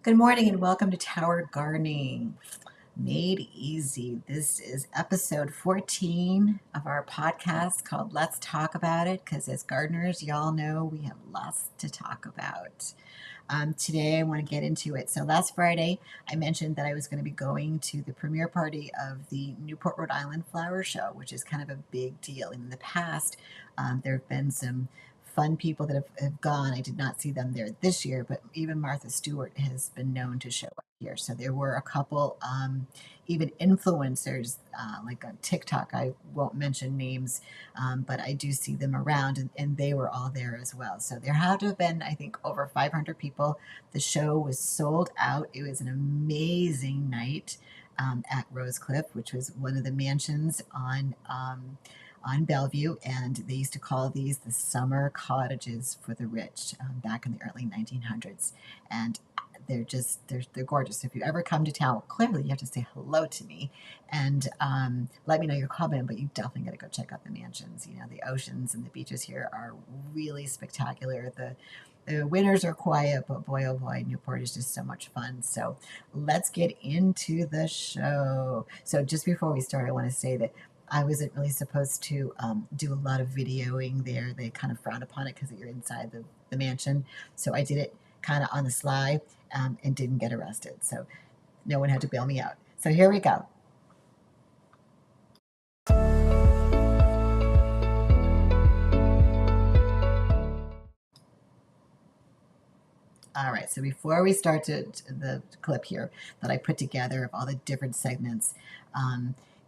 Good morning and welcome to Tower Gardening Made Easy. This is episode 14 of our podcast called Let's Talk About It, because as gardeners, y'all know we have lots to talk about. Today I want to get into it. So last Friday, I mentioned that I was going to be going to the premiere party of the Newport, Rhode Island Flower Show, which is kind of a big deal. In the past, there have been some fun people that have gone. I did not see them there this year, but even Martha Stewart has been known to show up here. So there were a couple, even influencers, like on TikTok. I won't mention names, but I do see them around, and they were all there as well. So there had to have been, I think, over 500 people. The show was sold out. It was an amazing night at Rosecliff, which was one of the mansions on Bellevue, and they used to call these the summer cottages for the rich back in the early 1900s. And they're gorgeous. If you ever come to town, clearly you have to say hello to me and let me know you're coming, but you definitely got to go check out the mansions. You know, the oceans and the beaches here are really spectacular. The winters are quiet, but boy, oh boy, Newport is just so much fun. So let's get into the show. So just before we start, I want to say that I wasn't really supposed to do a lot of videoing there. They kind of frowned upon it because you're inside the mansion. So I did it kind of on the sly and didn't get arrested. So no one had to bail me out. So here we go. All right, so before we start the clip here that I put together of all the different segments,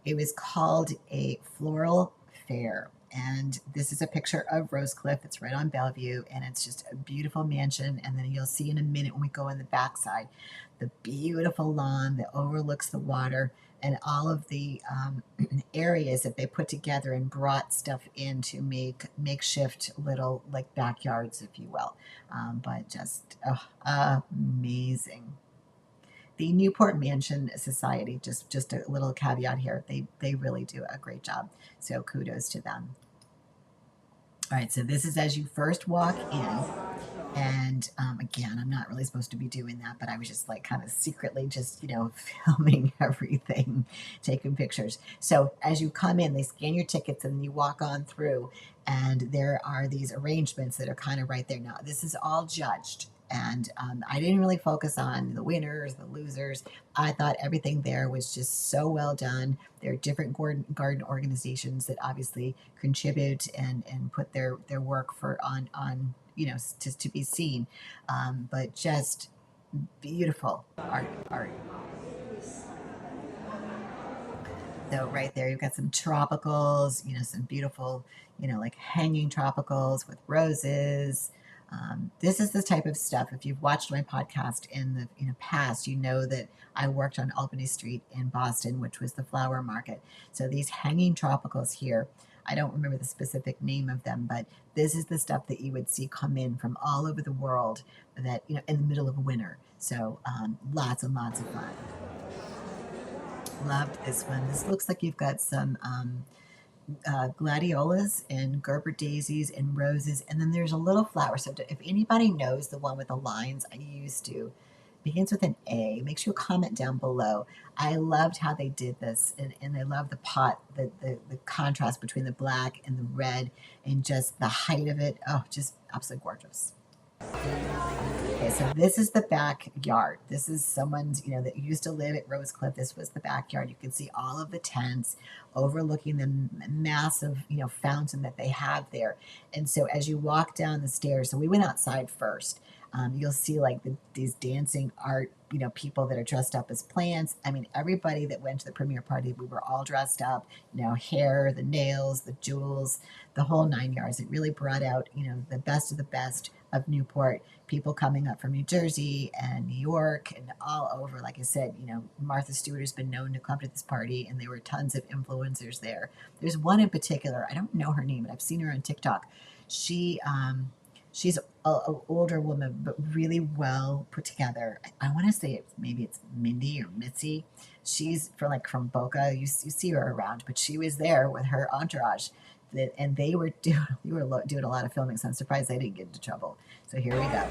it was called a floral fair. And this is a picture of Rosecliff. It's right on Bellevue, and it's just a beautiful mansion. And then you'll see in a minute when we go in the backside, the beautiful lawn that overlooks the water and all of the areas that they put together and brought stuff in to make makeshift little like backyards, if you will. But just amazing. The Newport Mansion Society, just a little caveat here, they really do a great job. So kudos to them. All right, so this is as you first walk in. And again, I'm not really supposed to be doing that, but I was just like kind of secretly just, filming everything, taking pictures. So as you come in, they scan your tickets and you walk on through, and there are these arrangements that are kind of right there. Now, this is all judged. And I didn't really focus on the winners, the losers. I thought everything there was just so well done. There are different garden organizations that obviously contribute and put their work on to be seen, but just beautiful art. So right there, you've got some tropicals, some beautiful, like hanging tropicals with roses. This is the type of stuff. If you've watched my podcast in the past, you know that I worked on Albany Street in Boston, which was the flower market. So these hanging tropicals here, I don't remember the specific name of them, but this is the stuff that you would see come in from all over the world that, in the middle of winter. So lots and lots of fun. Loved this one. This looks like you've got some gladiolas and Gerber daisies and roses, and then there's a little flower. So if anybody knows the one with the lines, I used to, begins with an A. Make sure you comment down below. I loved how they did this, and I love the pot, the contrast between the black and the red, and just the height of it. Oh, just absolutely gorgeous. Okay, so this is the backyard. This is someone's, that used to live at Rosecliff. This was the backyard. You can see all of the tents overlooking the massive, fountain that they have there. And so as you walk down the stairs, so we went outside first. You'll see like these dancing art, people that are dressed up as plants. I mean, everybody that went to the premiere party, we were all dressed up, hair, the nails, the jewels, the whole 9 yards. It really brought out, the best of the best of Newport, people coming up from New Jersey and New York and all over. Like I said, Martha Stewart has been known to come to this party, and there were tons of influencers there. There's one in particular, I don't know her name, but I've seen her on TikTok. She's a older woman, but really well put together. I want to say maybe it's Mindy or Mitzi. She's from Boca. You see her around, but she was there with her entourage, and they were doing a lot of filming. So I'm surprised they didn't get into trouble. So here we go.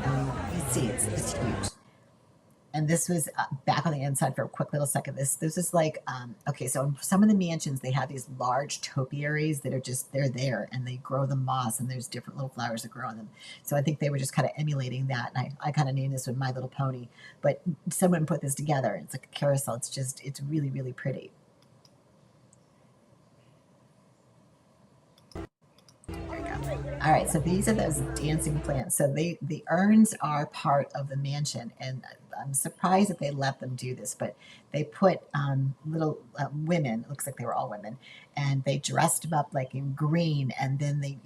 And you see it's huge. And this was back on the inside for a quick little second. This is like, okay, so in some of the mansions, they have these large topiaries that are just, they're there and they grow the moss and there's different little flowers that grow on them. So I think they were just kind of emulating that. And I kind of named this one My Little Pony, but someone put this together. It's like a carousel. It's really, really pretty. All right, so these are those dancing plants. So the urns are part of the mansion, and I'm surprised that they let them do this, but they put little women, it looks like they were all women, and they dressed them up like in green, and then they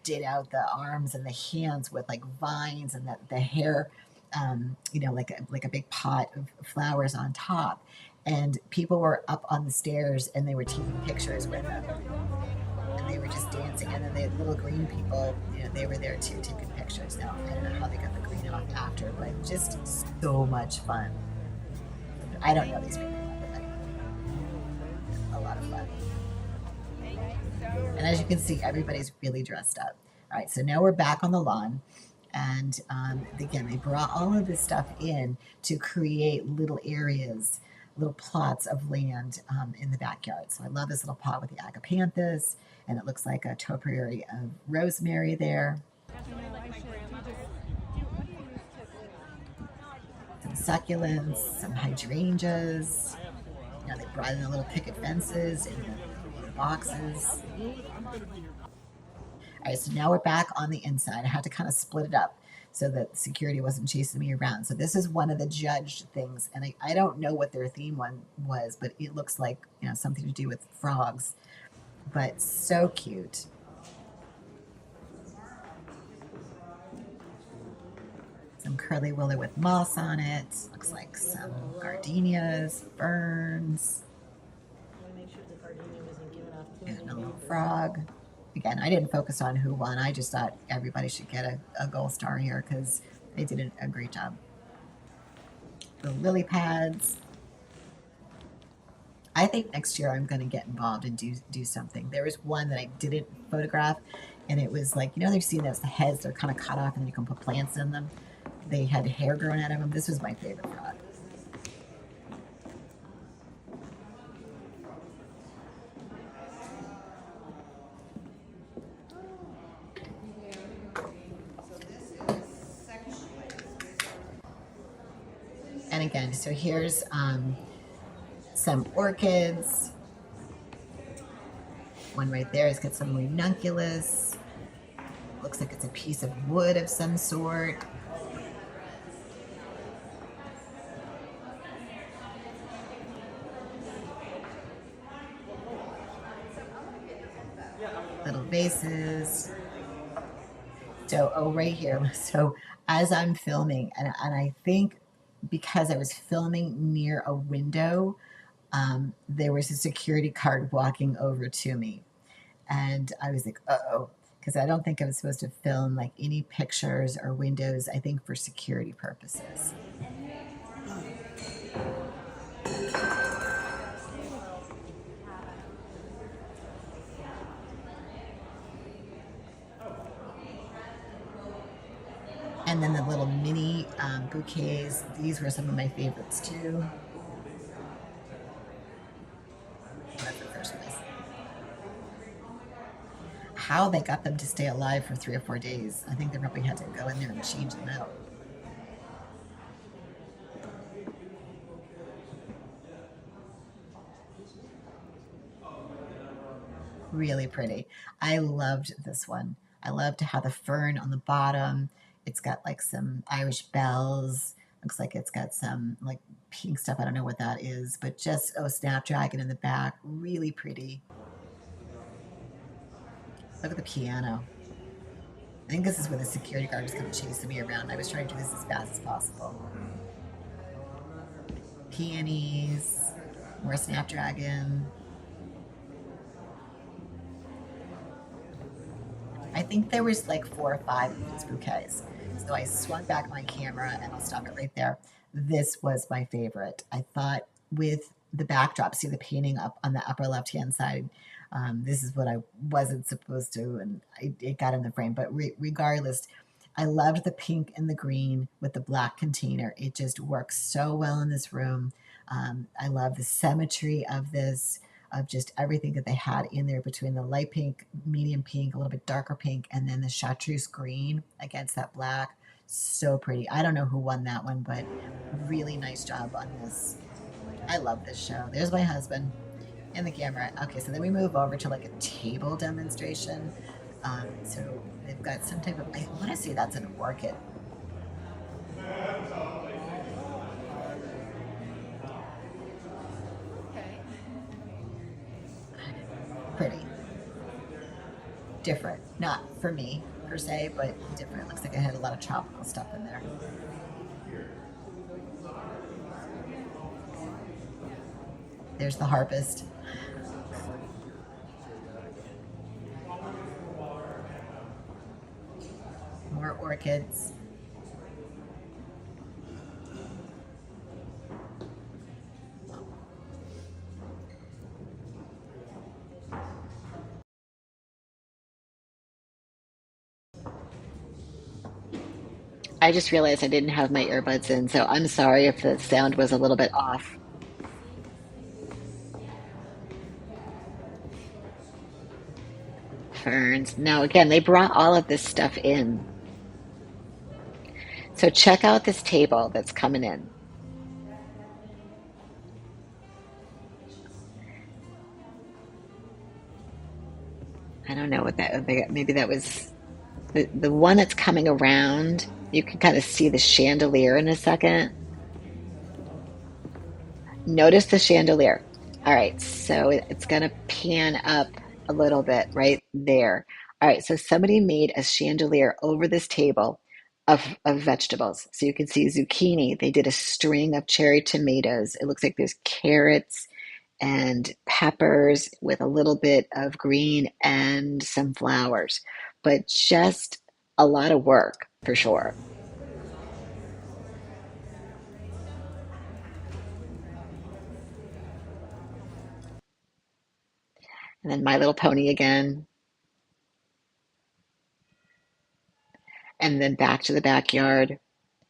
did out the arms and the hands with like vines and the hair, like a big pot of flowers on top. And people were up on the stairs and they were taking pictures with them, and they were just dancing. And then the little green people, they were there too, taking pictures. Now, I don't know how they got the green off after, but just so much fun. I don't know these people, but a lot of fun. And as you can see, everybody's really dressed up. All right, so now we're back on the lawn. And again, they brought all of this stuff in to create little areas, little plots of land in the backyard. So I love this little pot with the agapanthus, and it looks like a topiary of rosemary there. Some succulents, some hydrangeas. They brought in the little picket fences and the boxes. All right, so now we're back on the inside. I had to kind of split it up so that security wasn't chasing me around. So this is one of the judged things, and I don't know what their theme one was, but it looks like something to do with frogs, but so cute. Some curly willow with moss on it. Looks like some gardenias, ferns, and a little frog. Again, I didn't focus on who won. I just thought everybody should get a gold star here because they did a great job. The lily pads. I think next year I'm going to get involved and do something. There was one that I didn't photograph, and it was like, they've seen those, the heads, they're kind of cut off and you can put plants in them. They had hair growing out of them. This was my favorite frog. And again, so here's some orchids. One right there has got some ranunculus. Looks like it's a piece of wood of some sort. Little vases. So, right here. So as I'm filming, and I think because I was filming near a window, there was a security guard walking over to me. And I was like, uh-oh, because I don't think I was supposed to film like any pictures or windows, I think for security purposes. And then the little mini bouquets, these were some of my favorites too. That's the first place. How they got them to stay alive for 3 or 4 days. I think they probably had to go in there and change them out. Really pretty. I loved this one. I loved how the fern on the bottom, it's got like some Irish bells. Looks like it's got some like pink stuff. I don't know what that is, but just, snapdragon in the back. Really pretty. Look at the piano. I think this is where the security guard was kind of chasing me around. I was trying to do this as fast as possible. Peonies, more snapdragon. I think there was like 4 or 5 of these bouquets. So I swung back my camera and I'll stop it right there. This was my favorite. I thought with the backdrop, see the painting up on the upper left-hand side, This is what I wasn't supposed to, and it got in the frame. But regardless, I loved the pink and the green with the black container. It just works so well in this room. I love the symmetry of this, of just everything that they had in there between the light pink, medium pink, a little bit darker pink, and then the chartreuse green against that black. So pretty. I don't know who won that one, but really nice job on this. I love this show. There's my husband in the camera. Okay, so then we move over to like a table demonstration. So they've got some type of, I want to say that's an orchid. Pretty. Different. Not for me per se, but different. Looks like I had a lot of tropical stuff in there. There's the harpist. More orchids. I just realized I didn't have my earbuds in, so I'm sorry if the sound was a little bit off. Ferns. Now, again, they brought all of this stuff in. So check out this table that's coming in. I don't know what that, maybe that was the one that's coming around. You can kind of see the chandelier in a second. Notice the chandelier. All right, so it's going to pan up a little bit right there. All right, so somebody made a chandelier over this table of vegetables. So you can see zucchini. They did a string of cherry tomatoes. It looks like there's carrots and peppers with a little bit of green and some flowers, but just a lot of work for sure. And then My Little Pony again, and then back to the backyard.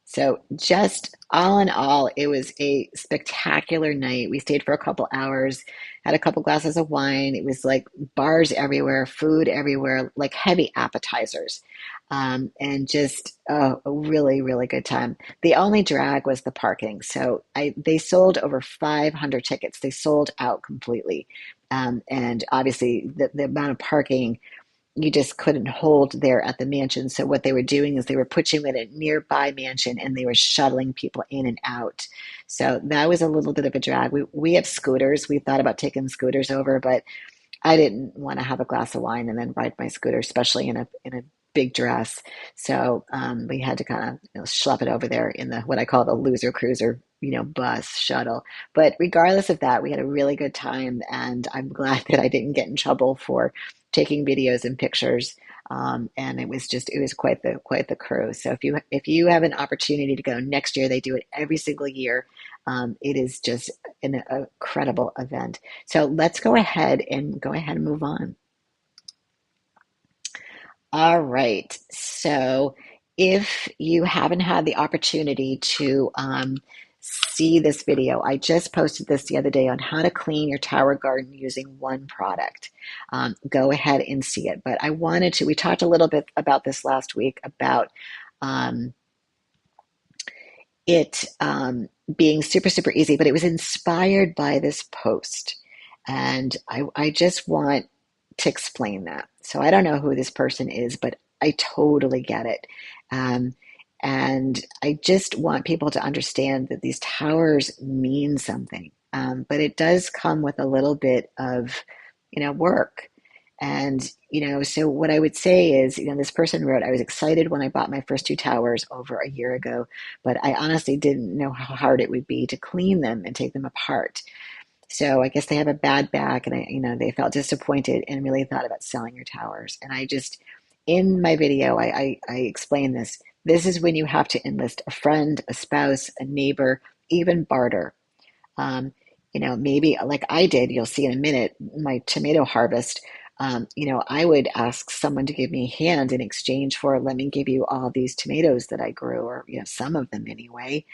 So, just all in all, it was a spectacular night. We stayed for a couple hours, had a couple glasses of wine. It was like bars everywhere, food everywhere, like heavy appetizers, and just a really, really good time. The only drag was the parking. So, they sold over 500 tickets. They sold out completely. And obviously, the amount of parking you just couldn't hold there at the mansion. So what they were doing is they were putting you in a nearby mansion and they were shuttling people in and out. So that was a little bit of a drag. We have scooters. We thought about taking scooters over, but I didn't want to have a glass of wine and then ride my scooter, especially in a big dress. So we had to kind of schlep it over there in the what I call the loser cruiser, bus shuttle. But regardless of that, we had a really good time, and I'm glad that I didn't get in trouble for taking videos and pictures. And it was quite the cruise. So if you have an opportunity to go next year, they do it every single year. It is just an incredible event. So let's go ahead and move on. All right. So if you haven't had the opportunity to see this video, I just posted this the other day on how to clean your tower garden using one product. Go ahead and see it. But we talked a little bit about this last week about um, it being super, super easy, but it was inspired by this post. And I just want to explain that. So I don't know who this person is, but I totally get it. Um, and I just want people to understand that these towers mean something. But it does come with a little bit of, work. And, so what I would say is, this person wrote, I was excited when I bought my first two towers over a year ago, but I honestly didn't know how hard it would be to clean them and take them apart. So I guess they have a bad back, and they felt disappointed and really thought about selling your towers. And in my video, I explain this. This is when you have to enlist a friend, a spouse, a neighbor, even barter. Um, maybe like I did, you'll see in a minute, my tomato harvest. I would ask someone to give me a hand in exchange for, let me give you all these tomatoes that I grew, or, some of them anyway.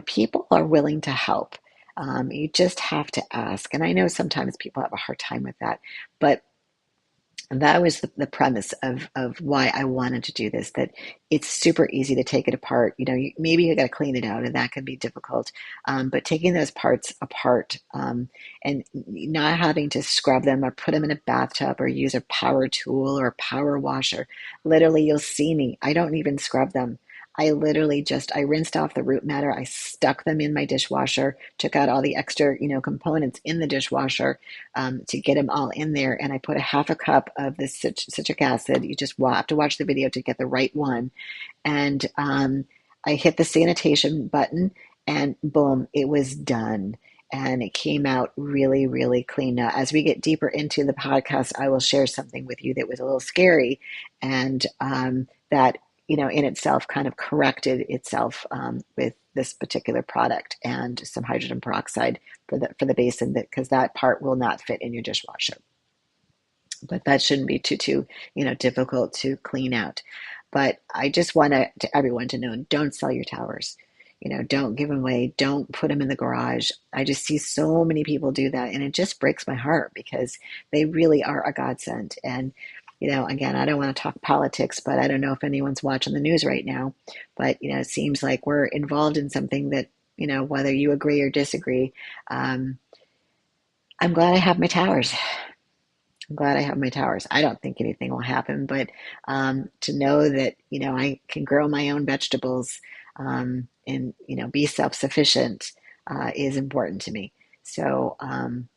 People are willing to help. You just have to ask. And I know sometimes people have a hard time with that, but that was the premise of why I wanted to do this, that it's super easy to take it apart. Maybe you got to clean it out, and that can be difficult. But taking those parts apart, and not having to scrub them or put them in a bathtub or use a power tool or power washer. Literally, you'll see me. I don't even scrub them. I literally I rinsed off the root matter. I stuck them in my dishwasher, took out all the extra, components in the dishwasher, to get them all in there. And I put a half a cup of this citric acid. You just have to watch the video to get the right one. And I hit the sanitation button, and boom, it was done. And it came out really, really clean. Now, as we get deeper into the podcast, I will share something with you that was a little scary, and that, in itself kind of corrected itself, with this particular product and some hydrogen peroxide for the basin, because that part will not fit in your dishwasher. But that shouldn't be too difficult to clean out. But I just want everyone to know, don't sell your towers. Don't give them away. Don't put them in the garage. I just see so many people do that, and it just breaks my heart, because they really are a godsend. And again, I don't want to talk politics, but I don't know if anyone's watching the news right now. But it seems like we're involved in something that, whether you agree or disagree, I'm glad I have my towers. I'm glad I have my towers. I don't think anything will happen, but to know that, I can grow my own vegetables, and, be self-sufficient, is important to me. So,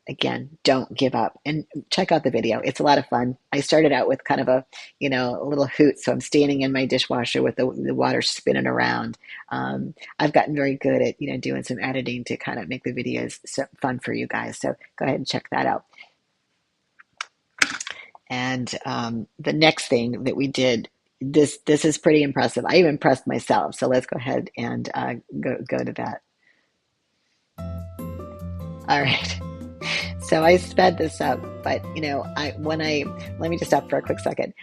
again, don't give up, and check out the video. It's a lot of fun. I started out with kind of a little hoot. So I'm standing in my dishwasher with the water spinning around. I've gotten very good at, doing some editing to kind of make the videos fun for you guys. So go ahead and check that out. And the next thing that we did, this is pretty impressive. I even impressed myself. So let's go ahead and go to that. All right. So I sped this up, but let me just stop for a quick second.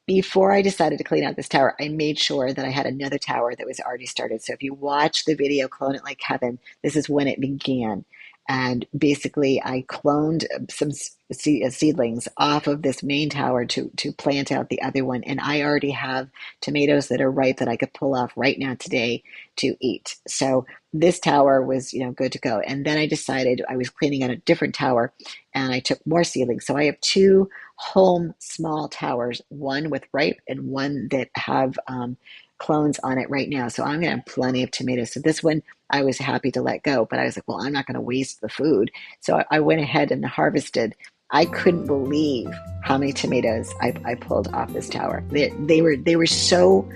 Before I decided to clean out this tower, I made sure that I had another tower that was already started. So if you watch the video, Clone It Like Heaven, this is when it began. And basically, I cloned some seedlings off of this main tower to plant out the other one. And I already have tomatoes that are ripe that I could pull off right now today to eat. So this tower was, good to go. And then I decided I was cleaning out a different tower, and I took more seedlings. So I have two home small towers, one with ripe and one that have clones on it right now. So I'm going to have plenty of tomatoes. So this one I was happy to let go, but I was like, well, I'm not going to waste the food. So I went ahead and harvested. I couldn't believe how many tomatoes I pulled off this tower. They were so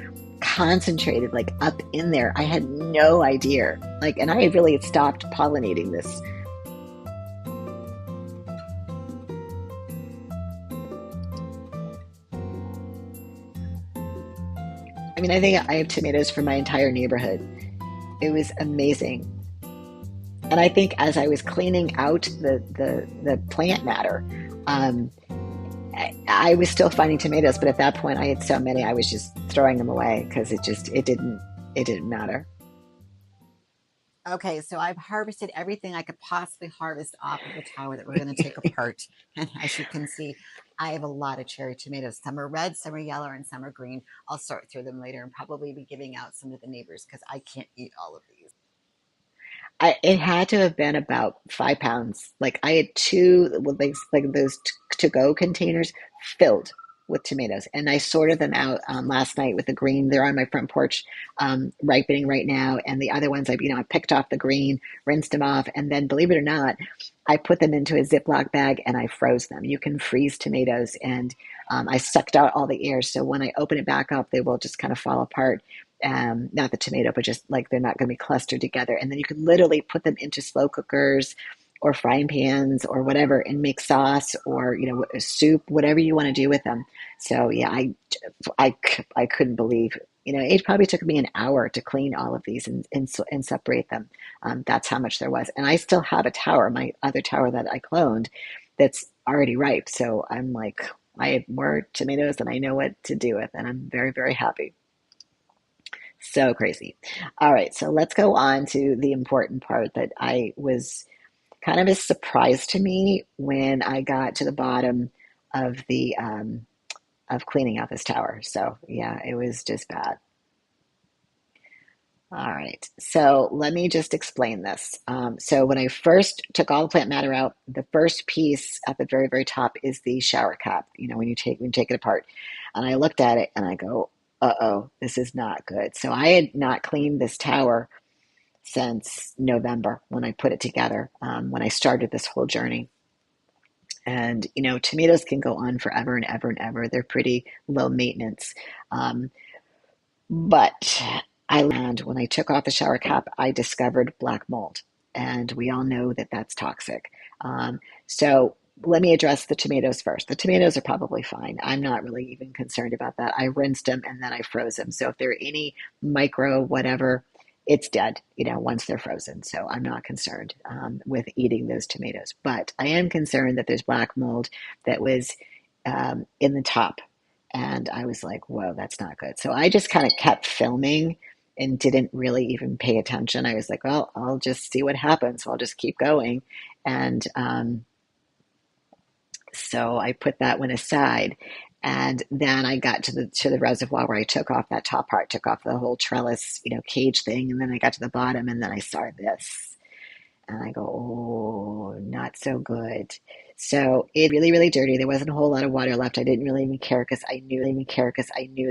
concentrated, like up in there. I had no idea. And I had really stopped pollinating this. I think I have tomatoes for my entire neighborhood. It was amazing. And I think as I was cleaning out the plant matter, I was still finding tomatoes, but at that point I had so many, I was just throwing them away, because it didn't matter. Okay, so I've harvested everything I could possibly harvest off of the tower that we're going to take apart. And as you can see, I have a lot of cherry tomatoes. Some are red, some are yellow, and some are green. I'll sort through them later and probably be giving out some to the neighbors, because I can't eat all of these. It had to have been about 5 pounds. I had two, like those to-go containers filled with tomatoes, and I sorted them out last night with the green. They're on my front porch, ripening right now, and the other ones I picked off the green, rinsed them off, and then, believe it or not, I put them into a Ziploc bag and I froze them. You can freeze tomatoes, and I sucked out all the air, so when I open it back up, they will just kind of fall apart. Not the tomato, but just they're not going to be clustered together. And then you can literally put them into slow cookers or frying pans or whatever, and make sauce or soup, whatever you want to do with them. So yeah, I couldn't believe It probably took me an hour to clean all of these and separate them. That's how much there was. And I still have a tower, my other tower that I cloned, that's already ripe. So I'm like, I have more tomatoes than I know what to do with, and I'm very, very happy. So crazy. All right, so let's go on to the important part that I was kind of a surprise to me when I got to the bottom of the of cleaning out this tower. So yeah, it was just bad. All right, so let me just explain this. So when I first took all the plant matter out, the first piece at the very, very top is the shower cap. When you take it apart, and I looked at it and I go, "Uh-oh, this is not good." So I had not cleaned this tower since November when I put it together, when I started this whole journey. And tomatoes can go on forever and ever and ever. They're pretty low maintenance. Um, but and when I took off the shower cap, I discovered black mold. And we all know that that's toxic. So let me address the tomatoes first. The tomatoes are probably fine. I'm not really even concerned about that. I rinsed them and then I froze them. So if there are any micro whatever, it's dead, once they're frozen. So I'm not concerned with eating those tomatoes. But I am concerned that there's black mold that was in the top. And I was like, whoa, that's not good. So I just kind of kept filming and didn't really even pay attention. I was like, well, I'll just see what happens. So I'll just keep going. And so I put that one aside. And then I got to the reservoir where I took off that top part, took off the whole trellis, cage thing. And then I got to the bottom and then I saw this. And I go, oh, not so good. So it really, really dirty. There wasn't a whole lot of water left. I didn't really even care because I knew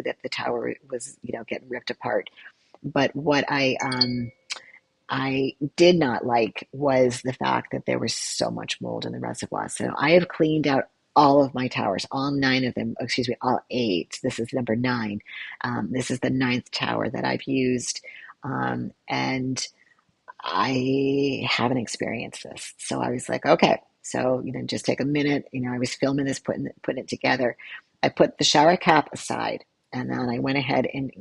that the tower was, getting ripped apart. But what I did not like was the fact that there was so much mold in the reservoir. So I have cleaned out all of my towers, all nine of them, excuse me, all eight. This is number nine. This is the ninth tower that I've used. And I haven't experienced this. So I was like, okay, so, just take a minute. I was filming this, putting it together. I put the shower cap aside and then I went ahead and,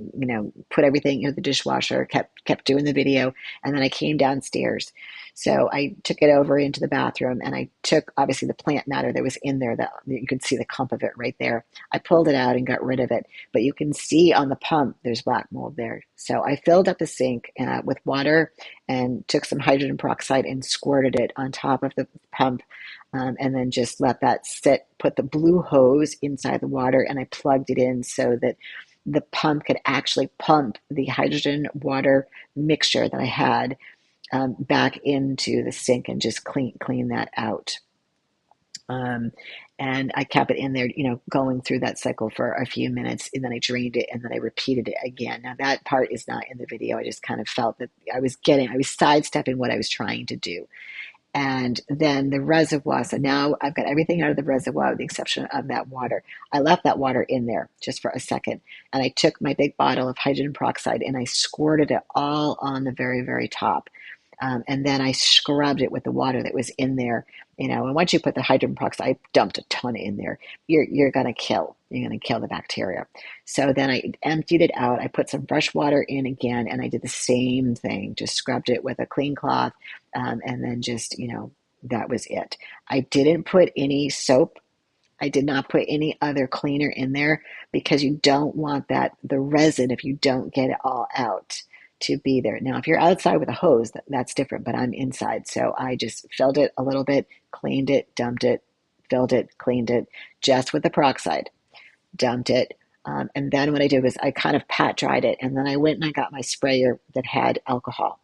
put everything in the dishwasher, kept doing the video. And then I came downstairs. So I took it over into the bathroom and I took obviously the plant matter that was in there that you could see the clump of it right there. I pulled it out and got rid of it. But you can see on the pump, there's black mold there. So I filled up the sink with water and took some hydrogen peroxide and squirted it on top of the pump, and then just let that sit, put the blue hose inside the water, and I plugged it in so that the pump could actually pump the hydrogen water mixture that I had back into the sink and just clean that out. Um, and I kept it in there, going through that cycle for a few minutes, and then I drained it, and then I repeated it again. Now that part is not in the video. I just kind of felt that I was sidestepping what I was trying to do. And then the reservoir. So now I've got everything out of the reservoir with the exception of that water. I left that water in there just for a second. And I took my big bottle of hydrogen peroxide and I squirted it all on the very, very top. And then I scrubbed it with the water that was in there, and once you put the hydrogen peroxide, I dumped a ton in there. You're gonna kill the bacteria. So then I emptied it out. I put some fresh water in again, and I did the same thing. Just scrubbed it with a clean cloth, and then just that was it. I didn't put any soap. I did not put any other cleaner in there because you don't want the resin, if you don't get it all out, to be there. Now, if you're outside with a hose, that's different, but I'm inside. So I just filled it a little bit, cleaned it, dumped it, filled it, cleaned it, just with the peroxide, dumped it. And then what I did was I kind of pat dried it. And then I went and I got my sprayer that had alcohol.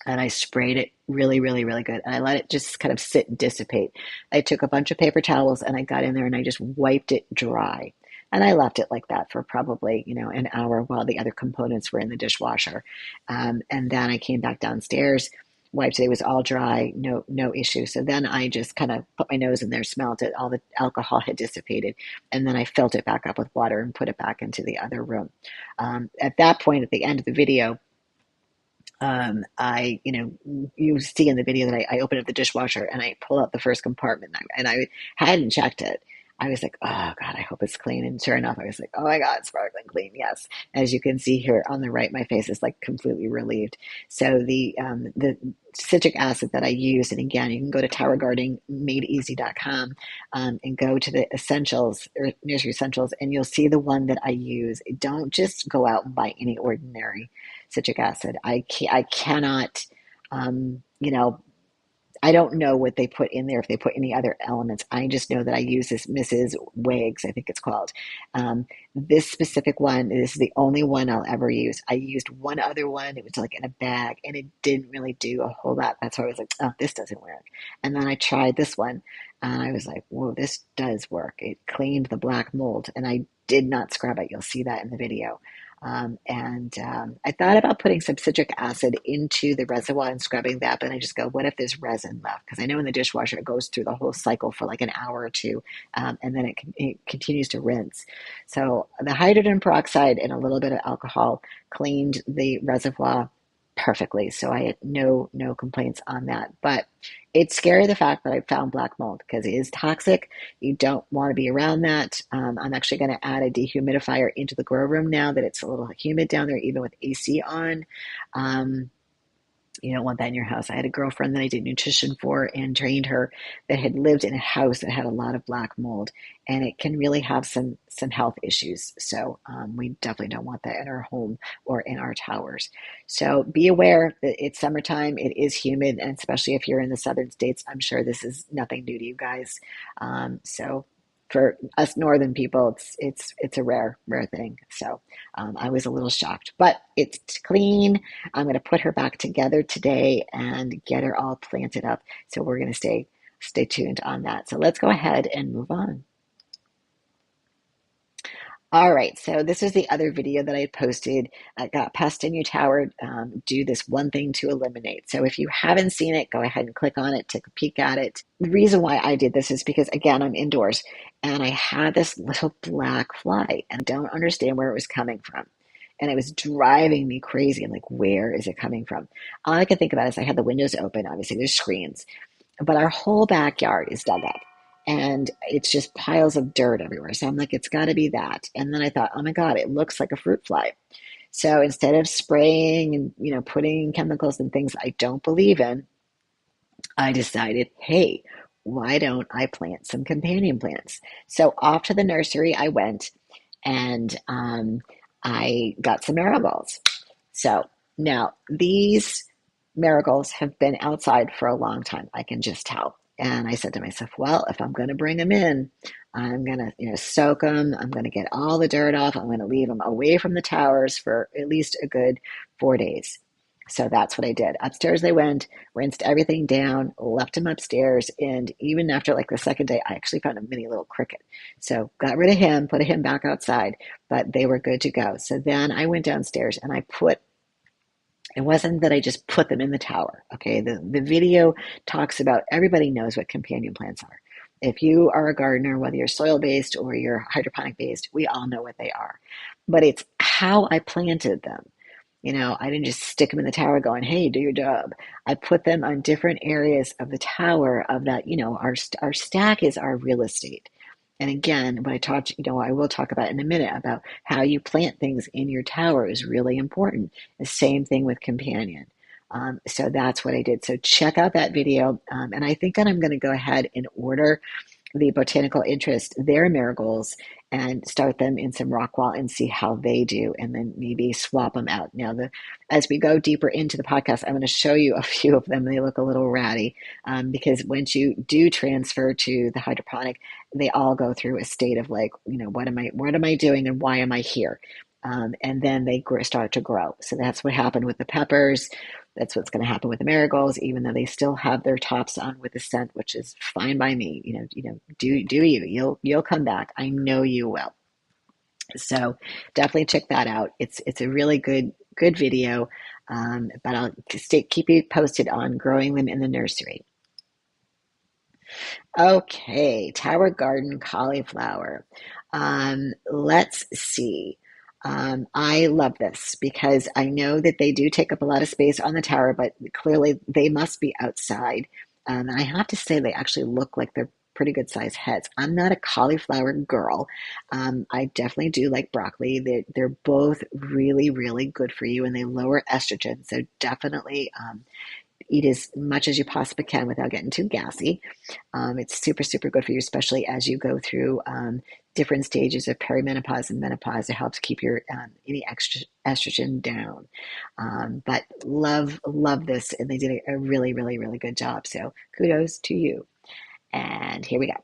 And I sprayed it really, really, really good. And I let it just kind of sit and dissipate. I took a bunch of paper towels and I got in there and I just wiped it dry. And I left it like that for probably, an hour while the other components were in the dishwasher. And then I came back downstairs, wiped it. It was all dry, no issue. So then I just kind of put my nose in there, smelled it. All the alcohol had dissipated. And then I filled it back up with water and put it back into the other room. At that point, at the end of the video, you see in the video that I open up the dishwasher and I pull out the first compartment and I hadn't checked it. I was like, oh God, I hope it's clean. And sure enough, I was like, oh my God, sparkling clean. Yes. As you can see here on the right, my face is like completely relieved. So the citric acid that I use, and again, you can go to towergardenmadeeasy.com and go to the essentials or nursery essentials, and you'll see the one that I use. Don't just go out and buy any ordinary citric acid. I cannot, you know, I don't know what they put in there, if they put any other elements. I just know that I use this Mrs. Wiggs, I think it's called. Um, this specific one is the only one I'll ever use. I used one other one. It was like in a bag, and it didn't really do a whole lot. That's why I was like, oh, this doesn't work. And then I tried this one, and I was like, whoa, this does work. It cleaned the black mold, and I did not scrub it. You'll see that in the video. I thought about putting some citric acid into the reservoir and scrubbing that, but I just go, what if there's resin left? Because I know in the dishwasher it goes through the whole cycle for like an hour or two, and then it continues to rinse. So the hydrogen peroxide and a little bit of alcohol cleaned the reservoir perfectly. So I had no complaints on that. But it's scary the fact that I found black mold because it is toxic. You don't want to be around that. I'm actually going to add a dehumidifier into the grow room now that it's a little humid down there, even with AC on. Um, you don't want that in your house. I had a girlfriend that I did nutrition for and trained her that had lived in a house that had a lot of black mold, and it can really have some health issues. So we definitely don't want that in our home or in our towers. So be aware that it's summertime. It is humid, and especially if you're in the southern states, I'm sure this is nothing new to you guys. So for us northern people, it's a rare thing. So I was a little shocked, but it's clean. I'm going to put her back together today and get her all planted up. So we're going to stay tuned on that. So let's go ahead and move on. All right, so this is the other video that I had posted. I got Pest in your tower, do this one thing to eliminate. So if you haven't seen it, go ahead and click on it, take a peek at it. The reason why I did this is because, again, I'm indoors and I had this little black fly and I don't understand where it was coming from. And it was driving me crazy. I'm like, where is it coming from? All I could think about is I had the windows open. Obviously, there's screens, but our whole backyard is dug up and it's just piles of dirt everywhere. So I'm like, it's got to be that. And then I thought, oh my God, it looks like a fruit fly. So instead of spraying and putting chemicals and things I don't believe in, I decided, hey, why don't I plant some companion plants? So off to the nursery I went, and I got some marigolds. So now these marigolds have been outside for a long time. I can just tell. And I said to myself, well, if I'm going to bring them in, I'm going to, soak them. I'm going to get all the dirt off. I'm going to leave them away from the towers for at least a good 4 days. So that's what I did. Upstairs they went, rinsed everything down, left them upstairs. And even after like the second day, I actually found a mini little cricket. So got rid of him, put him back outside, but they were good to go. So then I went downstairs and it wasn't that I just put them in the tower. Okay. The video talks about, everybody knows what companion plants are. If you are a gardener, whether you're soil based or you're hydroponic based, we all know what they are. But it's how I planted them. I didn't just stick them in the tower going, hey, do your job. I put them on different areas of the tower of that, our stack is our real estate. And again, what I talked, I will talk about in a minute about how you plant things in your tower is really important. The same thing with companion. So that's what I did. So check out that video. And I think that I'm going to go ahead and order the botanical interest, their marigolds, and start them in some rock wall and see how they do, and then maybe swap them out. Now, as we go deeper into the podcast, I'm going to show you a few of them. They look a little ratty because once you do transfer to the hydroponic, they all go through a state of like, what am I doing and why am I here? And then they start to grow. So that's what happened with the peppers. That's what's going to happen with the marigolds, even though they still have their tops on with the scent, which is fine by me. Do you? You'll come back. I know you will. So definitely check that out. It's a really good video. But I'll keep you posted on growing them in the nursery. Okay, tower garden cauliflower. Let's see. I love this because I know that they do take up a lot of space on the tower, but clearly they must be outside. And I have to say they actually look like they're pretty good sized heads. I'm not a cauliflower girl. I definitely do like broccoli. They're both really, really good for you and they lower estrogen. So definitely eat as much as you possibly can without getting too gassy. It's super, super good for you, especially as you go through different stages of perimenopause and menopause. It helps keep your any extra estrogen down. But love this, and they did a really, really, really good job. So kudos to you. And here we go.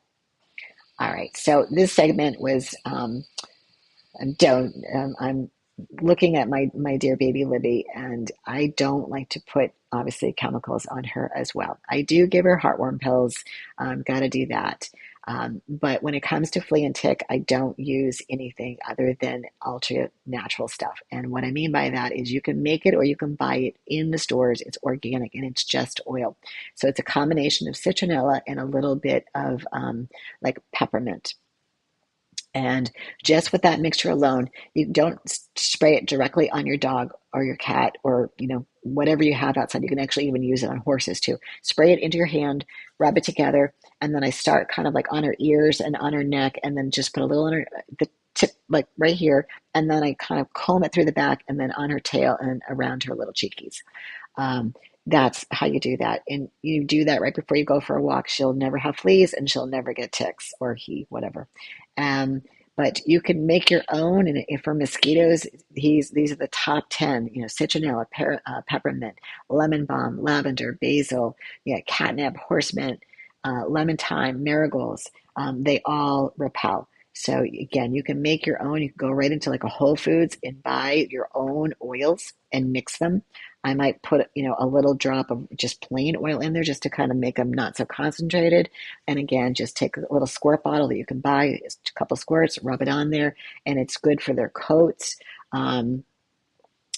All right. So this segment was don't I'm looking at my dear baby Libby, and I don't like to put obviously chemicals on her as well. I do give her heartworm pills, got to do that. But when it comes to flea and tick, I don't use anything other than ultra natural stuff. And what I mean by that is you can make it or you can buy it in the stores. It's organic and it's just oil. So it's a combination of citronella and a little bit of like peppermint. And just with that mixture alone, you don't spray it directly on your dog or your cat or, whatever you have outside. You can actually even use it on horses too. Spray it into your hand, rub it together, and then I start kind of like on her ears and on her neck, and then just put a little on her the tip, like right here, and then I kind of comb it through the back, and then on her tail and around her little cheekies. Um, that's how you do that. And you do that right before you go for a walk. She'll never have fleas and she'll never get ticks or he, whatever. Um, but you can make your own. And for mosquitoes, these are the top 10, citronella, peppermint, lemon balm, lavender, basil, catnip, horsemint, lemon thyme, marigolds. They all repel. So again, you can make your own. You can go right into like a Whole Foods and buy your own oils and mix them. I might put, a little drop of just plain oil in there just to kind of make them not so concentrated. And again, just take a little squirt bottle that you can buy, just a couple squirts, rub it on there, and it's good for their coats.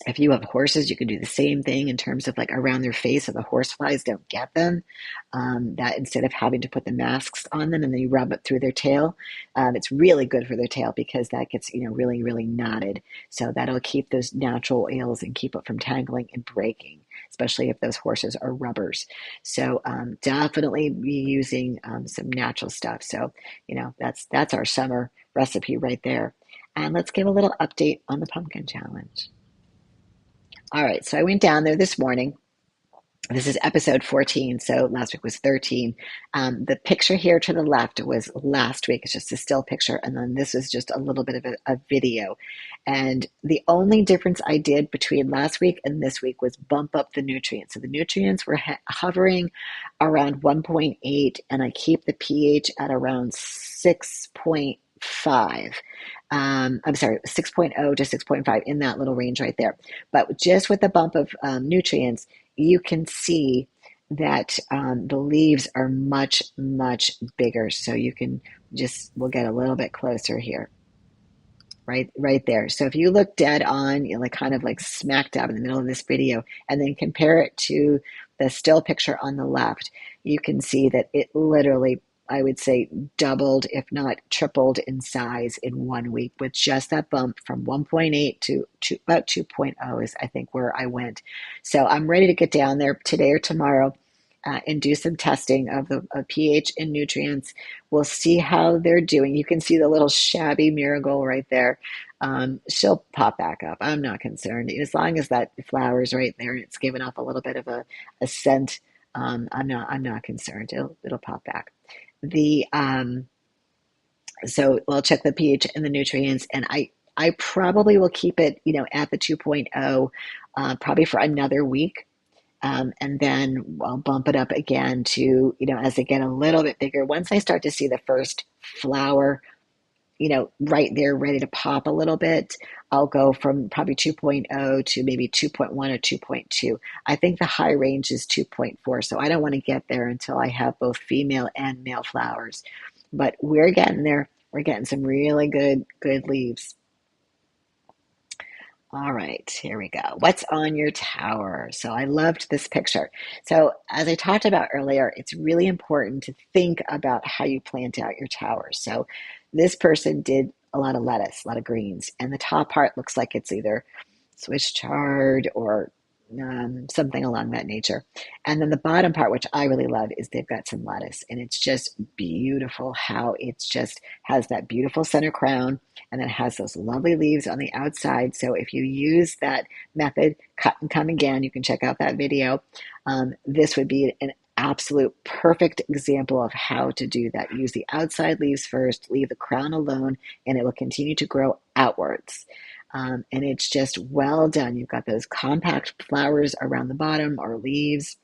If you have horses, you can do the same thing in terms of like around their face so the horse flies don't get them. That instead of having to put the masks on them and then you rub it through their tail, it's really good for their tail because that gets, really, really knotted. So that'll keep those natural oils and keep it from tangling and breaking, especially if those horses are rubbers. So definitely be using some natural stuff. So, that's our summer recipe right there. And let's give a little update on the pumpkin challenge. All right, so I went down there this morning. This is episode 14, so last week was 13. The picture here to the left was last week. It's just a still picture, and then this is just a little bit of a video. And the only difference I did between last week and this week was bump up the nutrients. So the nutrients were hovering around 1.8, and I keep the pH at around 6.5. I'm sorry, 6.0 to 6.5 in that little range right there. But just with the bump of nutrients, you can see that the leaves are much, much bigger. So you can we'll get a little bit closer here. Right there. So if you look dead on, like kind of like smack dab in the middle of this video, and then compare it to the still picture on the left, you can see that it literally, I would say, doubled, if not tripled in size in 1 week with just that bump from 1.8 to about 2.0 is, I think, where I went. So I'm ready to get down there today or tomorrow and do some testing of the pH and nutrients. We'll see how they're doing. You can see the little shabby marigold right there. She'll pop back up. I'm not concerned. As long as that flower's right there and it's giving off a little bit of a scent, I'm not concerned. It'll pop back. So I'll check the pH and the nutrients, and I probably will keep it, at the 2.0, probably for another week. And then I'll bump it up again to, as they get a little bit bigger. Once I start to see the first flower, right there ready to pop a little bit, I'll go from probably 2.0 to maybe 2.1 or 2.2. I think the high range is 2.4. So I don't want to get there until I have both female and male flowers. But we're getting there. We're getting some really good leaves. All right, here we go. What's on your tower? So I loved this picture. So as I talked about earlier, it's really important to think about how you plant out your tower. So this person did a lot of lettuce, a lot of greens, and the top part looks like it's either Swiss chard or something along that nature. And then the bottom part, which I really love, is they've got some lettuce, and it's just beautiful how it's just has that beautiful center crown, and then has those lovely leaves on the outside. So if you use that method, cut and come again, you can check out that video. This would be an absolute perfect example of how to do that. Use the outside leaves first, leave the crown alone, and it will continue to grow outwards. And it's just well done. You've got those compact flowers around the bottom or leaves.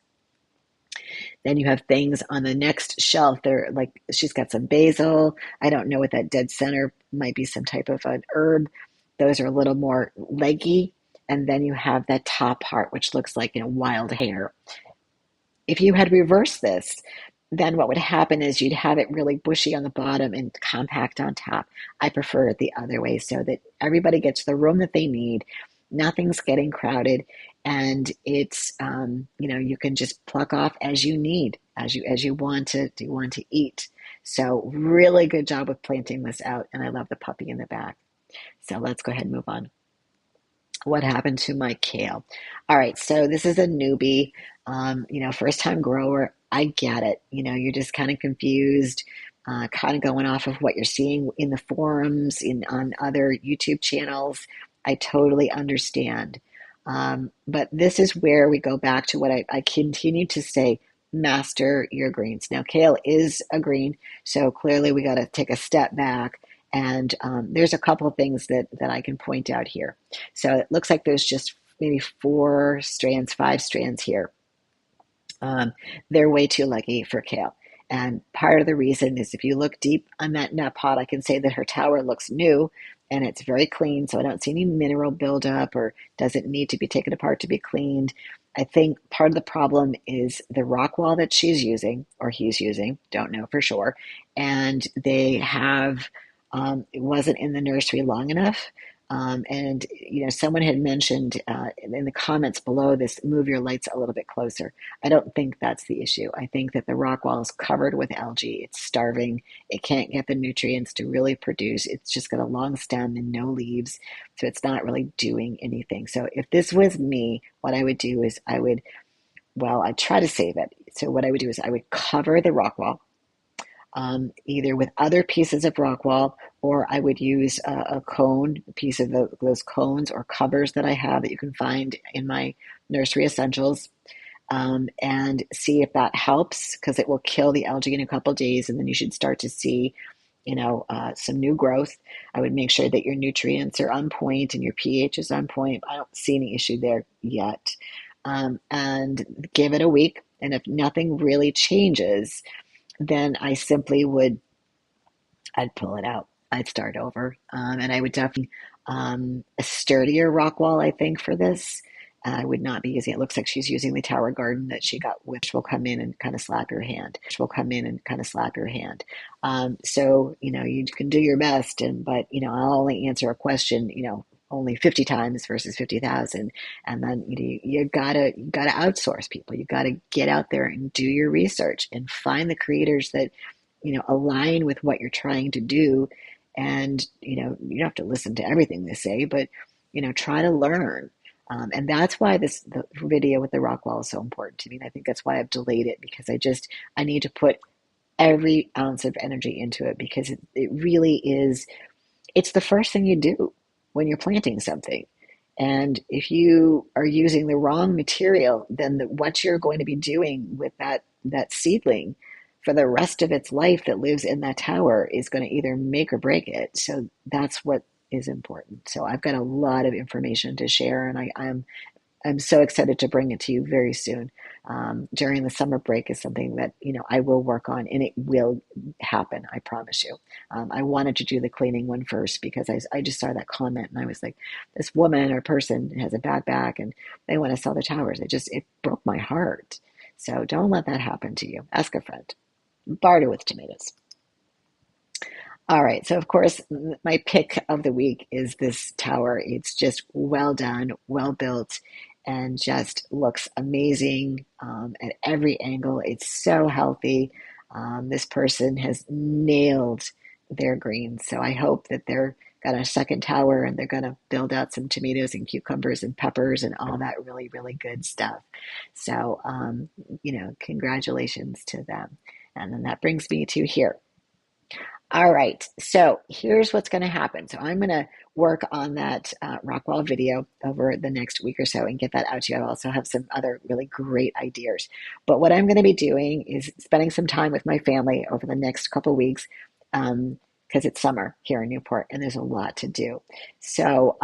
Then you have things on the next shelf. They're like she's got some basil. I don't know what that dead center might be, some type of an herb. Those are a little more leggy. And then you have that top part, which looks like wild hair. If you had reversed this, then what would happen is you'd have it really bushy on the bottom and compact on top. I prefer it the other way so that everybody gets the room that they need. Nothing's getting crowded, and it's you can just pluck off as you need, as you want to eat. So really good job with planting this out, and I love the puppy in the back. So let's go ahead and move on. What happened to my kale? All right, so this is a newbie, first time grower. I get it. You're just kind of confused, kind of going off of what you're seeing in the forums, on other YouTube channels. I totally understand. But this is where we go back to what I continue to say: master your greens. Now, kale is a green, so clearly we got to take a step back. And there's a couple of things that I can point out here. So it looks like there's just maybe 4 strands, 5 strands here. They're way too lucky for kale. And part of the reason is if you look deep on that nut pot, I can say that her tower looks new and it's very clean. So I don't see any mineral buildup or doesn't need to be taken apart to be cleaned. I think part of the problem is the rock wall that she's using or he's using, don't know for sure. And they have, it wasn't in the nursery long enough. And someone had mentioned in the comments below this, move your lights a little bit closer. I don't think that's the issue. I think that the rock wall is covered with algae. It's starving. It can't get the nutrients to really produce. It's just got a long stem and no leaves. So it's not really doing anything. So if this was me, what I would do is I'd try to save it. So what I would do is I would cover the rock wall, either with other pieces of rock wall, or I would use a cone, a piece of those cones or covers that I have that you can find in my nursery essentials, and see if that helps, because it will kill the algae in a couple of days, and then you should start to see, some new growth. I would make sure that your nutrients are on point and your pH is on point. I don't see any issue there yet. And give it a week, and if nothing really changes, then I'd pull it out. I'd start over. And I would definitely, a sturdier rock wall, I think, for this. I would not be using, it looks like she's using the tower garden that she got, which will come in and kind of slap your hand, So, you can do your best, but, I'll only answer a question, only 50 times versus 50,000. And then you gotta outsource people. You gotta get out there and do your research and find the creators that align with what you're trying to do. And you don't have to listen to everything they say, but try to learn. And that's why the video with the rock wall is so important to me. And I think that's why I've delayed it, because I need to put every ounce of energy into it, because it really is, it's the first thing you do when you're planting something. And if you are using the wrong material, then what you're going to be doing with that seedling for the rest of its life that lives in that tower is going to either make or break it. So that's what is important. So I've got a lot of information to share, and I'm so excited to bring it to you very soon. During the summer break is something that I will work on, and it will happen. I promise you. I wanted to do the cleaning one first because I just saw that comment and I was like, this woman or person has a bad back and they want to sell the towers. It broke my heart. So don't let that happen to you. Ask a friend. Barter with tomatoes. All right, so of course, my pick of the week is this tower. It's just well done, well built, and just looks amazing at every angle. It's so healthy. This person has nailed their greens, so I hope that they're got a second tower, and they're going to build out some tomatoes and cucumbers and peppers and all that really, really good stuff. So, congratulations to them. And then that brings me to here. All right, so here's what's going to happen. So I'm going to work on that Rockwall video over the next week or so and get that out to you. I also have some other really great ideas. But what I'm going to be doing is spending some time with my family over the next couple weeks because it's summer here in Newport and there's a lot to do. So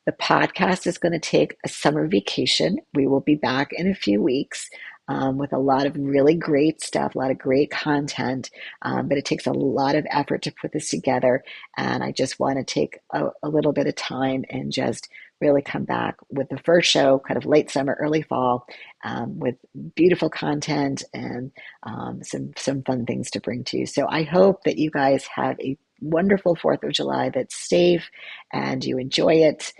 the podcast is going to take a summer vacation. We will be back in a few weeks. With a lot of really great stuff, a lot of great content, but it takes a lot of effort to put this together. And I just want to take a little bit of time and just really come back with the first show, kind of late summer, early fall, with beautiful content and some fun things to bring to you. So I hope that you guys have a wonderful 4th of July that's safe and you enjoy it.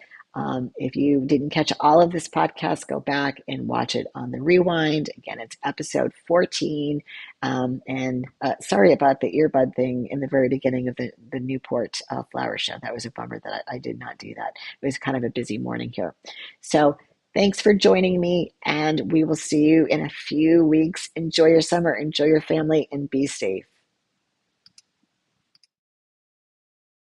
If you didn't catch all of this podcast, go back and watch it on the rewind. Again, it's episode 14. And sorry about the earbud thing in the very beginning of the Newport Flower Show. That was a bummer that I did not do that. It was kind of a busy morning here. So thanks for joining me, and we will see you in a few weeks. Enjoy your summer, enjoy your family, and be safe.